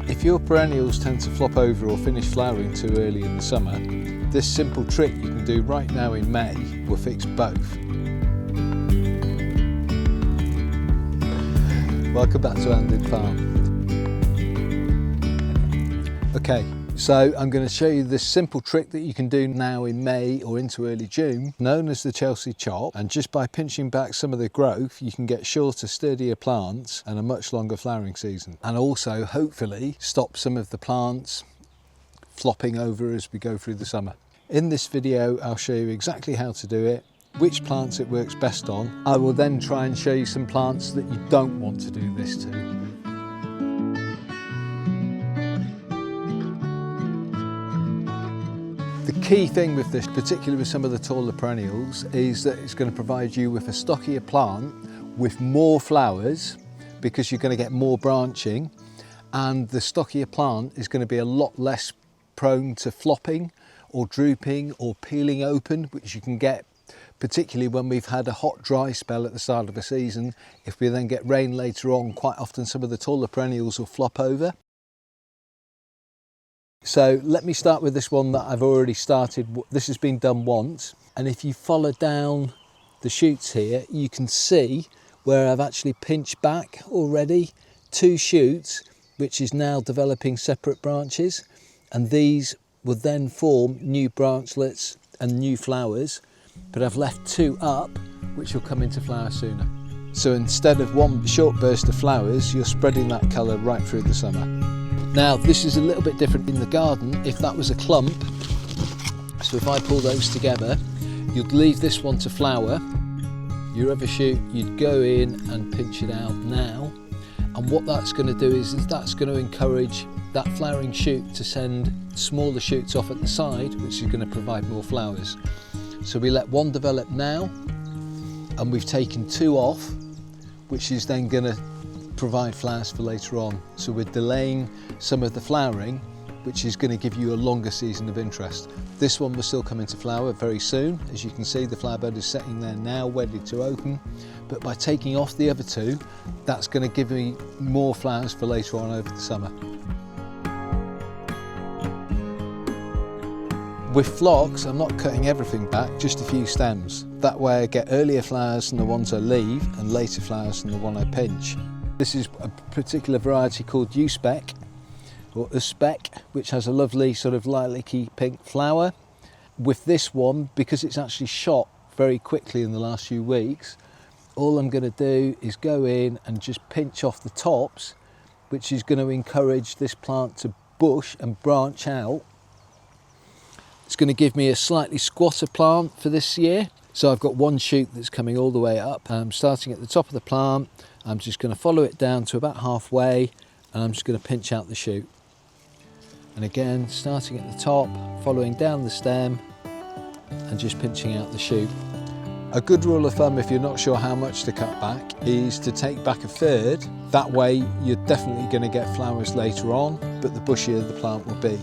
If your perennials tend to flop over or finish flowering too early in the summer, this simple trick you can do right now in May will fix both. Welcome back to Andyn Farm. Okay, so I'm going to show you this simple trick that you can do now in May or into early June, known as the Chelsea chop, and just by pinching back some of the growth you can get shorter, sturdier plants and a much longer flowering season, and also hopefully stop some of the plants flopping over as we go through the summer. In this video I'll show you exactly how to do it, which plants it works best on. I will then try and show you some plants that you don't want to do this to. The key thing with this, particularly with some of the taller perennials, is that it's going to provide you with a stockier plant with more flowers, because you're going to get more branching, and the stockier plant is going to be a lot less prone to flopping or drooping or peeling open, which you can get particularly when we've had a hot dry spell at the start of a season. If we then get rain later on, quite often some of the taller perennials will flop over. So let me start with this one that I've already started. This has been done once, and if you follow down the shoots here, you can see where I've actually pinched back already 2 shoots, which is now developing separate branches, and these will then form new branchlets and new flowers, but I've left 2 up which will come into flower sooner. So instead of one short burst of flowers, you're spreading that colour right through the summer. Now this is a little bit different in the garden. If that was a clump, so if I pull those together, you'd leave this one to flower, your other shoot you'd go in and pinch it out now, and what that's going to do is that's going to encourage that flowering shoot to send smaller shoots off at the side, which is going to provide more flowers. So we let one develop now, and we've taken 2 off, which is then going to provide flowers for later on. So we're delaying some of the flowering, which is going to give you a longer season of interest. This one will still come into flower very soon. As you can see, the flower bud is sitting there now, ready to open. But by taking off the other 2, that's going to give me more flowers for later on over the summer. With Phlox, I'm not cutting everything back, just a few stems. That way I get earlier flowers than the ones I leave, and later flowers than the one I pinch. This is a particular variety called U-spec, or U-spec, which has a lovely sort of lilac-y pink flower. With this one, because it's actually shot very quickly in the last few weeks, all I'm going to do is go in and just pinch off the tops, which is going to encourage this plant to bush and branch out. It's going to give me a slightly squatter plant for this year. So I've got 1 shoot that's coming all the way up. I'm starting at the top of the plant. I'm just going to follow it down to about halfway, and I'm just going to pinch out the shoot. And again, starting at the top, following down the stem, and just pinching out the shoot. A good rule of thumb, if you're not sure how much to cut back, is to take back 1/3. That way you're definitely going to get flowers later on, but the bushier the plant will be.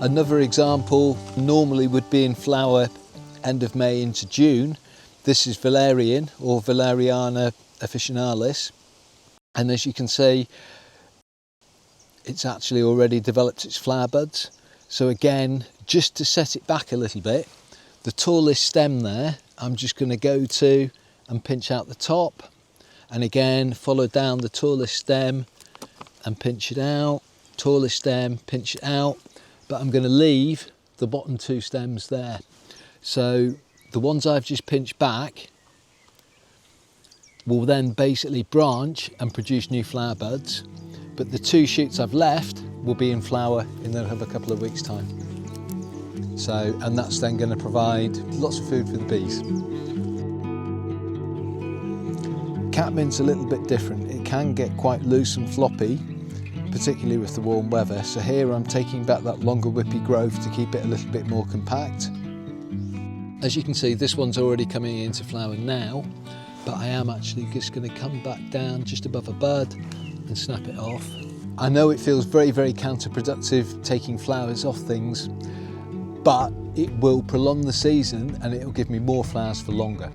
Another example normally would be in flower end of May into June. This is Valerian, or Valeriana officinalis, and as you can see, it's actually already developed its flower buds. So again, just to set it back a little bit, the tallest stem there, I'm just going to go to and pinch out the top, and again follow down the tallest stem and pinch it out, tallest stem, pinch it out. But I'm going to leave the bottom 2 stems there. So the ones I've just pinched back will then basically branch and produce new flower buds, but the 2 shoots I've left will be in flower in a couple of weeks' time. So, and that's then going to provide lots of food for the bees. Catmint's a little bit different. It can get quite loose and floppy, particularly with the warm weather. So here I'm taking back that longer whippy growth to keep it a little bit more compact. As you can see, this one's already coming into flower now, but I am actually just going to come back down just above a bud and snap it off. I know it feels very, very counterproductive taking flowers off things, but it will prolong the season and it will give me more flowers for longer,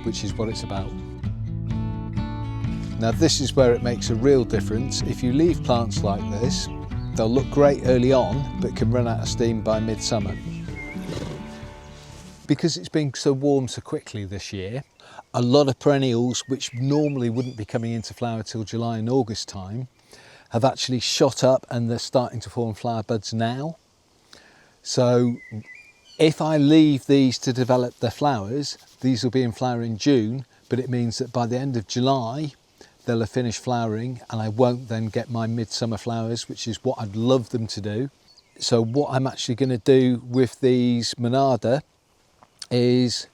which is what it's about. Now this is where it makes a real difference. If you leave plants like this, they'll look great early on, but can run out of steam by midsummer. Because it's been so warm so quickly this year, a lot of perennials which normally wouldn't be coming into flower till July and August time have actually shot up, and they're starting to form flower buds now. So if I leave these to develop their flowers, these will be in flower in June, but it means that by the end of July they'll have finished flowering, and I won't then get my midsummer flowers, which is what I'd love them to do. So what I'm actually going to do with these Monarda is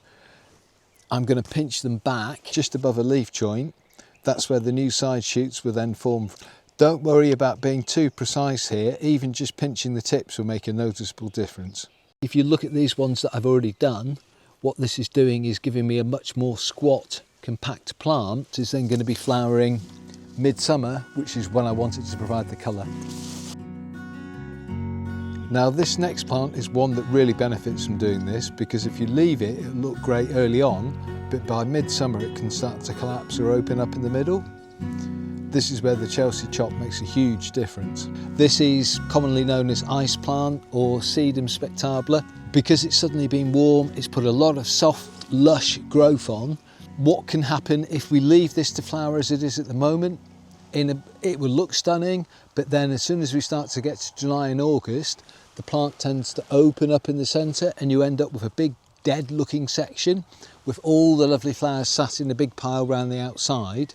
I'm going to pinch them back just above a leaf joint. That's where the new side shoots will then form. Don't worry about being too precise here. Even just pinching the tips will make a noticeable difference. If you look at these ones that I've already done, what this is doing is giving me a much more squat, compact plant. Is then going to be flowering midsummer, which is when I want it to provide the colour. Now this next plant is one that really benefits from doing this, because if you leave it, it'll look great early on, but by midsummer it can start to collapse or open up in the middle. This is where the Chelsea chop makes a huge difference. This is commonly known as ice plant or Sedum spectabler. Because it's suddenly been warm, it's put a lot of soft, lush growth on. What can happen if we leave this to flower as it is at the moment? It will look stunning, but then as soon as we start to get to July and August, the plant tends to open up in the centre, and you end up with a big dead looking section with all the lovely flowers sat in a big pile around the outside.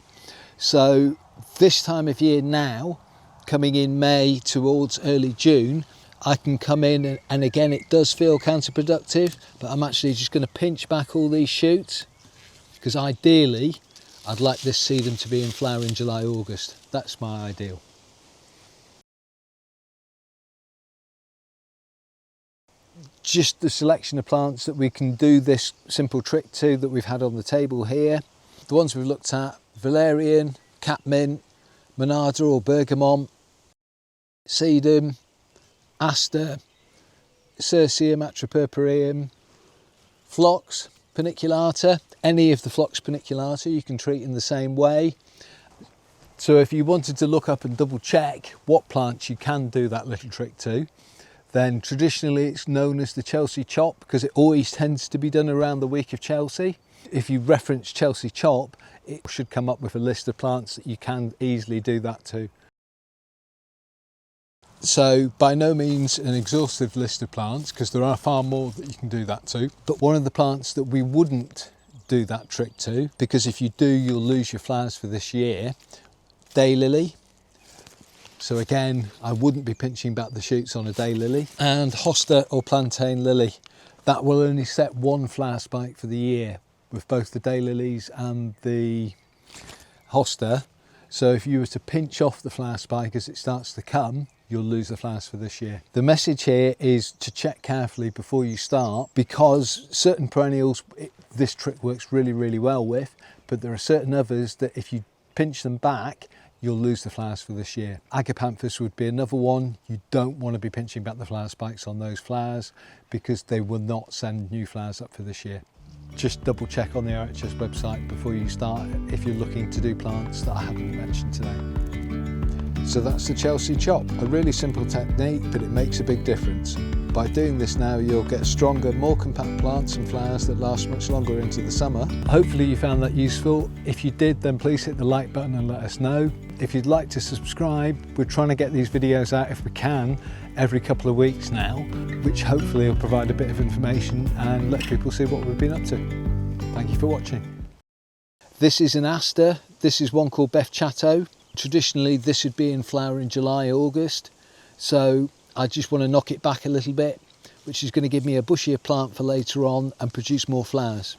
So this time of year now, coming in May towards early June, I can come in and again it does feel counterproductive, but I'm actually just going to pinch back all these shoots, because ideally I'd like this sedum to be in flower in July, August. That's my ideal. Just the selection of plants that we can do this simple trick to that we've had on the table here. The ones we've looked at: Valerian, Catmint, Monarda or Bergamot, Sedum, Aster, Cirsium, Atropurpureum, Phlox, Paniculata. Any of the Phlox Paniculata you can treat in the same way. So if you wanted to look up and double check what plants you can do that little trick to, then traditionally it's known as the Chelsea chop, because it always tends to be done around the week of Chelsea. If you reference Chelsea chop, it should come up with a list of plants that you can easily do that to. So by no means an exhaustive list of plants, because there are far more that you can do that to. But one of the plants that we wouldn't do that trick to, because if you do, you'll lose your flowers for this year: daylily. So again, I wouldn't be pinching back the shoots on a daylily. And hosta or plantain lily. That will only set one flower spike for the year with both the daylilies and the hosta. So if you were to pinch off the flower spike as it starts to come, you'll lose the flowers for this year. The message here is to check carefully before you start, because certain perennials this trick works really, really well with, but there are certain others that if you pinch them back, you'll lose the flowers for this year. Agapanthus would be another one. You don't want to be pinching back the flower spikes on those flowers, because they will not send new flowers up for this year. Just double check on the RHS website before you start if you're looking to do plants that I haven't mentioned today. So that's the Chelsea chop, a really simple technique, but it makes a big difference. By doing this now, you'll get stronger, more compact plants and flowers that last much longer into the summer. Hopefully you found that useful. If you did, then please hit the like button and let us know. If you'd like to subscribe, we're trying to get these videos out, if we can, every couple of weeks now, which hopefully will provide a bit of information and let people see what we've been up to. Thank you for watching. This is an aster. This is one called Beth Chatto. Traditionally, this would be in flower in July, August. So I just want to knock it back a little bit, which is going to give me a bushier plant for later on and produce more flowers.